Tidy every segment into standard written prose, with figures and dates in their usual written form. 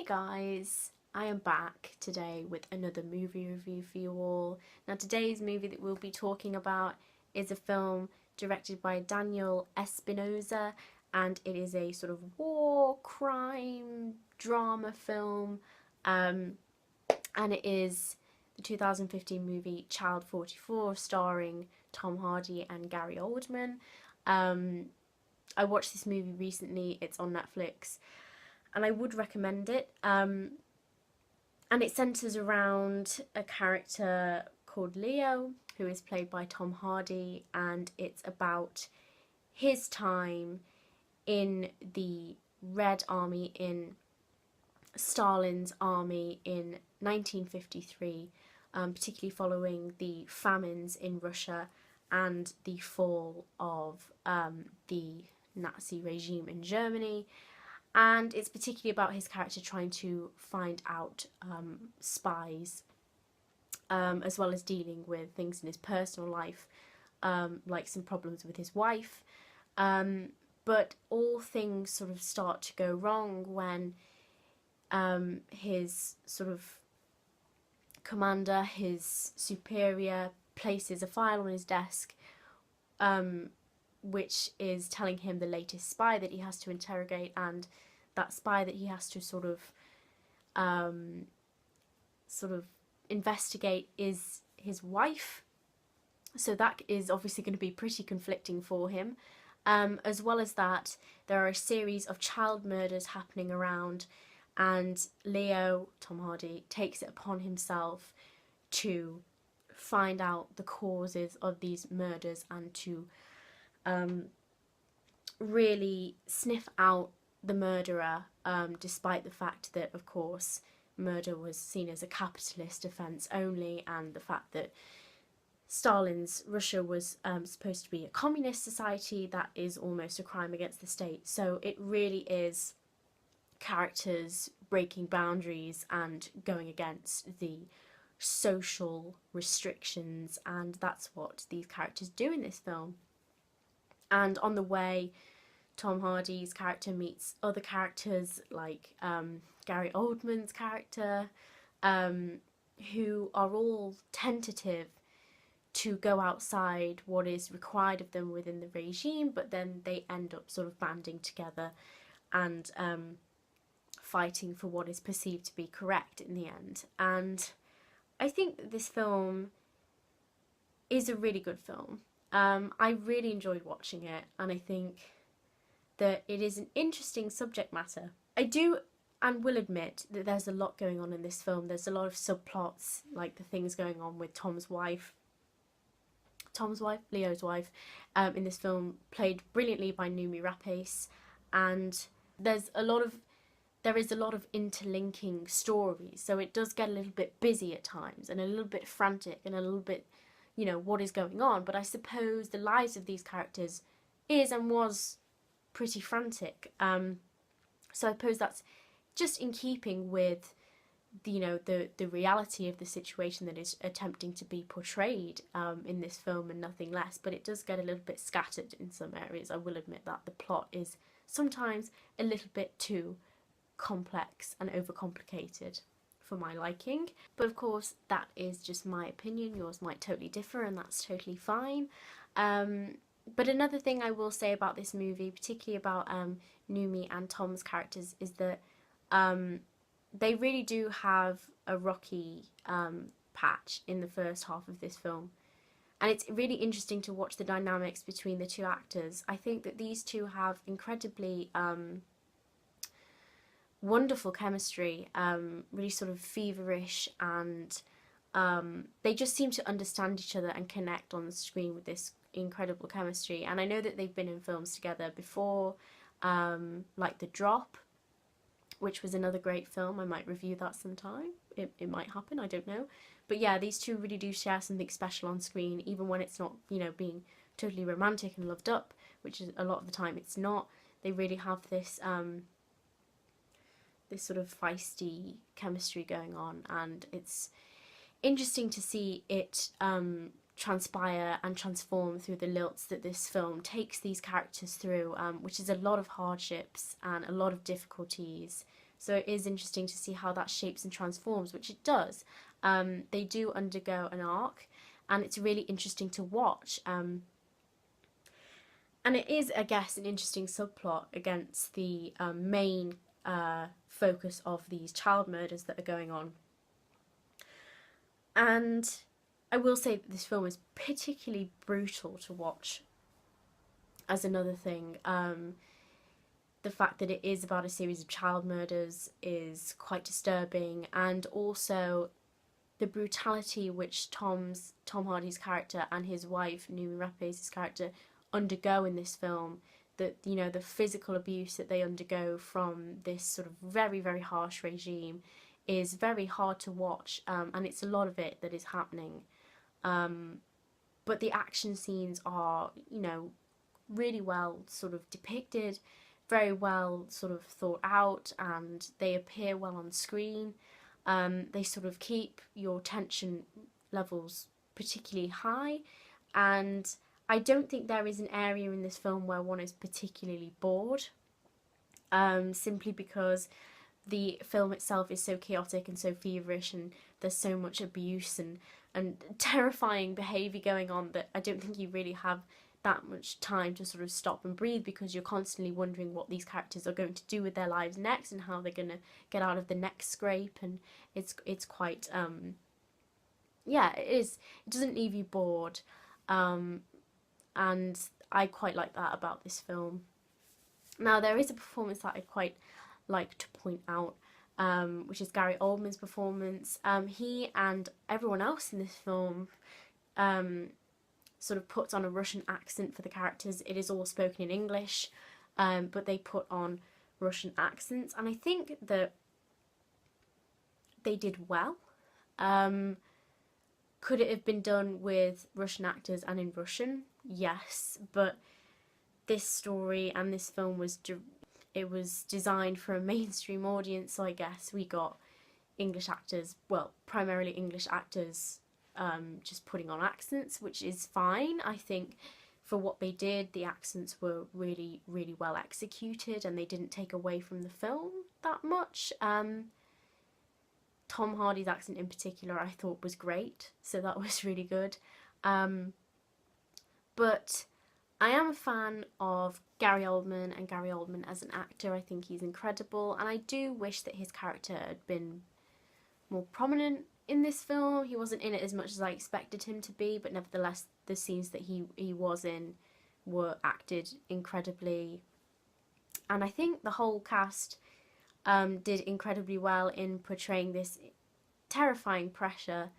guys, I am back today with another movie review for you all. Now today's movie that we'll be talking about is a film directed by Daniel Espinosa, and it is a sort of war, crime, drama film, and it is the 2015 movie Child 44 starring Tom Hardy and Gary Oldman. I watched this movie recently, it's on Netflix, and I would recommend it. And it centres around a character called Leo, who is played by Tom Hardy, and it's about his time in the Red Army, in Stalin's army in 1953, particularly following the famines in Russia and the fall of the Nazi regime in Germany. And it's particularly about his character trying to find out spies, as well as dealing with things in his personal life, like some problems with his wife. But all things sort of start to go wrong when his sort of commander, his superior, places a file on his desk, which is telling him the latest spy that he has to interrogate, and that spy that he has to sort of investigate is his wife. So that is obviously going to be pretty conflicting for him. As well as that, there are a series of child murders happening around, and Leo, Tom Hardy, takes it upon himself to find out the causes of these murders and to really sniff out the murderer, despite the fact that, of course, murder was seen as a capitalist offence only, and the fact that Stalin's Russia was supposed to be a communist society that is almost a crime against the state. So it really is characters breaking boundaries and going against the social restrictions, and that's what these characters do in this film. And on the way, Tom Hardy's character meets other characters like Gary Oldman's character, who are all tentative to go outside what is required of them within the regime, but then they end up sort of banding together and fighting for what is perceived to be correct in the end. And I think that this film is a really good film. I really enjoyed watching it, and I think that it is an interesting subject matter. I do and will admit that there's a lot going on in this film. There's a lot of subplots, like the things going on with Leo's wife, in this film, played brilliantly by Noomi Rapace, and there is a lot of interlinking stories, so it does get a little bit busy at times and a little bit frantic and a little bit, what is going on. But I suppose the lives of these characters is and was pretty frantic, so I suppose that's just in keeping with the reality of the situation that is attempting to be portrayed in this film, and nothing less. But it does get a little bit scattered in some areas. I will admit that the plot is sometimes a little bit too complex and overcomplicated for my liking, but of course that is just my opinion. Yours might totally differ, and that's totally fine. But another thing I will say about this movie, particularly about Noomi and Tom's characters, is that they really do have a rocky patch in the first half of this film, and it's really interesting to watch the dynamics between the two actors. I think that these two have incredibly wonderful chemistry, really sort of feverish, and they just seem to understand each other and connect on the screen with this incredible chemistry. And I know that they've been in films together before, like The Drop, which was another great film. I might review that sometime. It might happen, I don't know. But yeah, these two really do share something special on screen, even when it's not, being totally romantic and loved up, which is a lot of the time it's not. They really have this this sort of feisty chemistry going on, and it's interesting to see it transpire and transform through the lilts that this film takes these characters through, which is a lot of hardships and a lot of difficulties So it is interesting to see how that shapes and transforms, which it does. They do undergo an arc, and it's really interesting to watch. And it is, I guess, an interesting subplot against the main focus of these child murders that are going on. And I will say that this film is particularly brutal to watch, as another thing. The fact that it is about a series of child murders is quite disturbing, and also the brutality which Tom Hardy's character and his wife, Noomi Rapace's character, undergo in this film. That, you know, the physical abuse that they undergo from this sort of very, very harsh regime is very hard to watch, and it's a lot of it that is happening. But the action scenes are, you know, really well sort of depicted, very well sort of thought out, and they appear well on screen. They sort of keep your tension levels particularly high, and I don't think there is an area in this film where one is particularly bored, simply because the film itself is so chaotic and so feverish, and there's so much abuse and terrifying behaviour going on that I don't think you really have that much time to sort of stop and breathe, because you're constantly wondering what these characters are going to do with their lives next and how they're going to get out of the next scrape. And it's quite yeah, it doesn't leave you bored, and I quite like that about this film. Now, there is a performance that I'd quite like to point out, which is Gary Oldman's performance. He and everyone else in this film sort of puts on a Russian accent for the characters. It is all spoken in English, but they put on Russian accents, and I think that they did well. Could it have been done with Russian actors and in Russian? Yes, but this story and this film was designed for a mainstream audience, so I guess we got English actors, well, primarily English actors, just putting on accents, which is fine. I think for what they did, the accents were really, really well executed, and they didn't take away from the film that much. Tom Hardy's accent in particular I thought was great, so that was really good. But I am a fan of Gary Oldman and Gary Oldman as an actor. I think he's incredible, and I do wish that his character had been more prominent in this film. He wasn't in it as much as I expected him to be, but nevertheless the scenes that he was in were acted incredibly, and I think the whole cast did incredibly well in portraying this terrifying pressure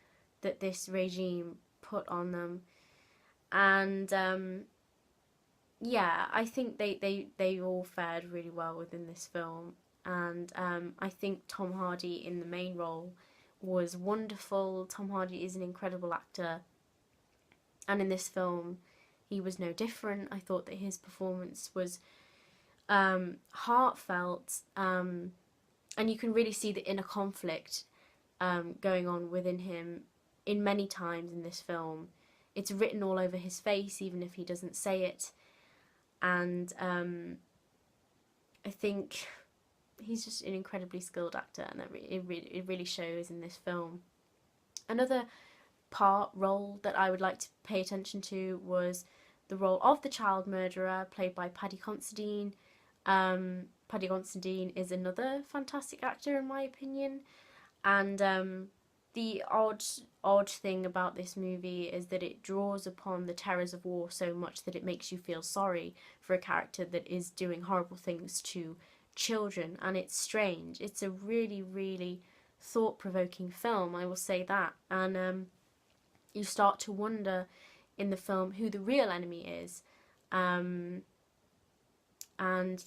that this regime put on them. And yeah, I think they all fared really well within this film, and I think Tom Hardy in the main role was wonderful. Tom Hardy is an incredible actor, and in this film he was no different. I thought that his performance was heartfelt, and you can really see the inner conflict going on within him in many times in this film. It's written all over his face, even if he doesn't say it, and I think he's just an incredibly skilled actor, and it really shows in this film. Another role that I would like to pay attention to was the role of the child murderer, played by Paddy Considine. Paddy Considine is another fantastic actor in my opinion, and the odd thing about this movie is that it draws upon the terrors of war so much that it makes you feel sorry for a character that is doing horrible things to children, and it's strange. It's a really, really thought-provoking film, I will say that, and you start to wonder in the film who the real enemy is, and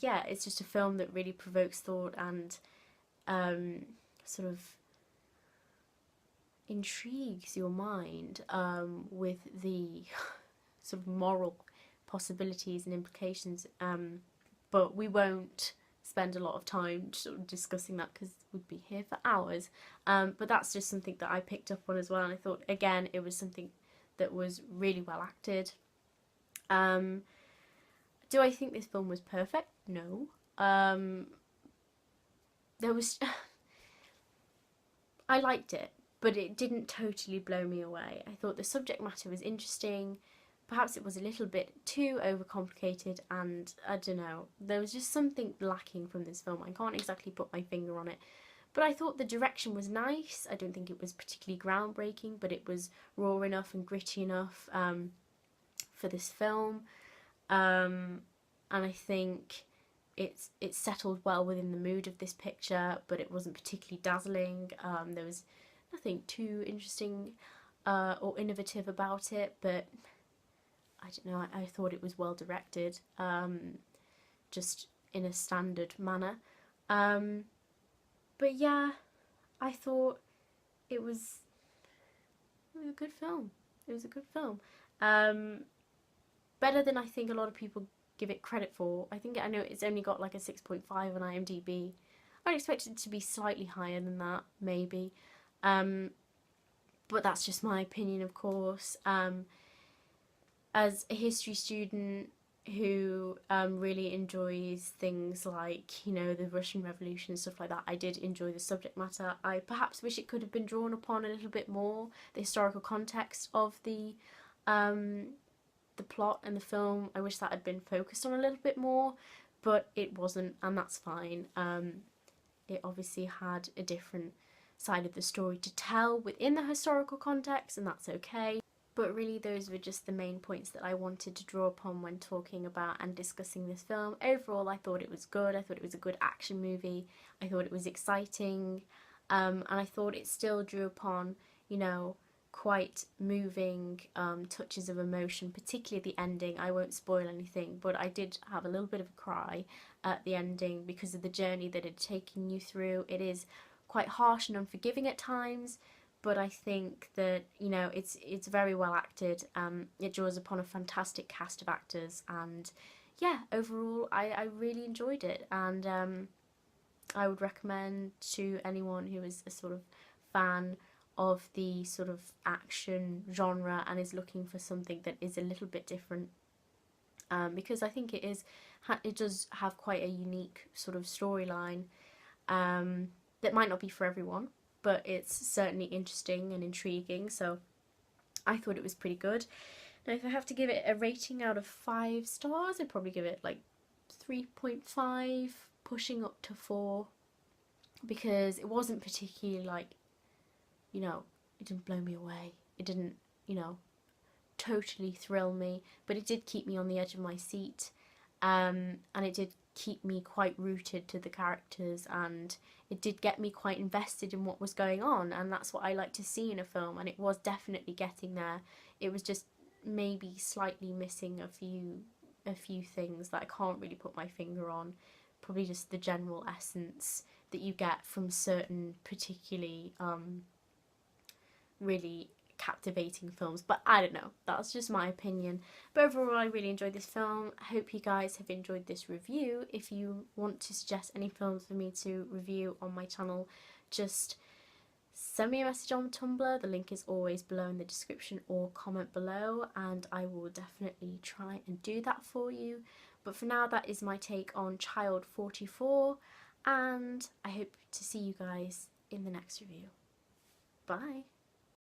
yeah, it's just a film that really provokes thought and sort of intrigues your mind with the sort of moral possibilities and implications, but we won't spend a lot of time sort of discussing that because we'd be here for hours, but that's just something that I picked up on as well, and I thought again it was something that was really well acted. Do I think this film was perfect? No. there was I liked it, but it didn't totally blow me away. I thought the subject matter was interesting. Perhaps it was a little bit too overcomplicated, and I don't know, there was just something lacking from this film. I can't exactly put my finger on it, but I thought the direction was nice. I don't think it was particularly groundbreaking, but it was raw enough and gritty enough for this film. And I think it settled well within the mood of this picture, but it wasn't particularly dazzling. There was nothing too interesting or innovative about it, but I don't know, I thought it was well directed, just in a standard manner. But yeah, I thought it was a good film. It was a good film. Better than I think a lot of people give it credit for. I know it's only got like a 6.5 on IMDb. I'd expect it to be slightly higher than that, maybe. But that's just my opinion, of course. As a history student who really enjoys things like, you know, the Russian Revolution and stuff like that, I did enjoy the subject matter. I perhaps wish it could have been drawn upon a little bit more, the historical context of the plot and the film. I wish that had been focused on a little bit more, but it wasn't, and that's fine. It obviously had a different side of the story to tell within the historical context, and that's okay. But really, those were just the main points that I wanted to draw upon when talking about and discussing this film. Overall, I thought it was good. I thought it was a good action movie. I thought it was exciting. And I thought it still drew upon, you know, quite moving touches of emotion, particularly the ending. I won't spoil anything, but I did have a little bit of a cry at the ending because of the journey that it had taken you through. It is quite harsh and unforgiving at times, but I think that, you know, it's very well acted. It draws upon a fantastic cast of actors, and yeah, overall I really enjoyed it, and I would recommend to anyone who is a sort of fan of the sort of action genre and is looking for something that is a little bit different, because I think it does have quite a unique sort of storyline that might not be for everyone, but it's certainly interesting and intriguing, so I thought it was pretty good. Now, if I have to give it a rating out of 5 stars, I'd probably give it like 3.5, pushing up to 4, because it wasn't particularly, like, you know, it didn't blow me away. It didn't, you know, totally thrill me, but it did keep me on the edge of my seat, and it did keep me quite rooted to the characters, and it did get me quite invested in what was going on, and that's what I like to see in a film, and it was definitely getting there. It was just maybe slightly missing a few things that I can't really put my finger on. Probably just the general essence that you get from certain particularly really captivating films, but I don't know, that's just my opinion. But overall, I really enjoyed this film. I hope you guys have enjoyed this review. If you want to suggest any films for me to review on my channel, just send me a message on Tumblr. The link is always below in the description, or comment below, and I will definitely try and do that for you. But for now, that is my take on Child 44, and I hope to see you guys in the next review. Bye!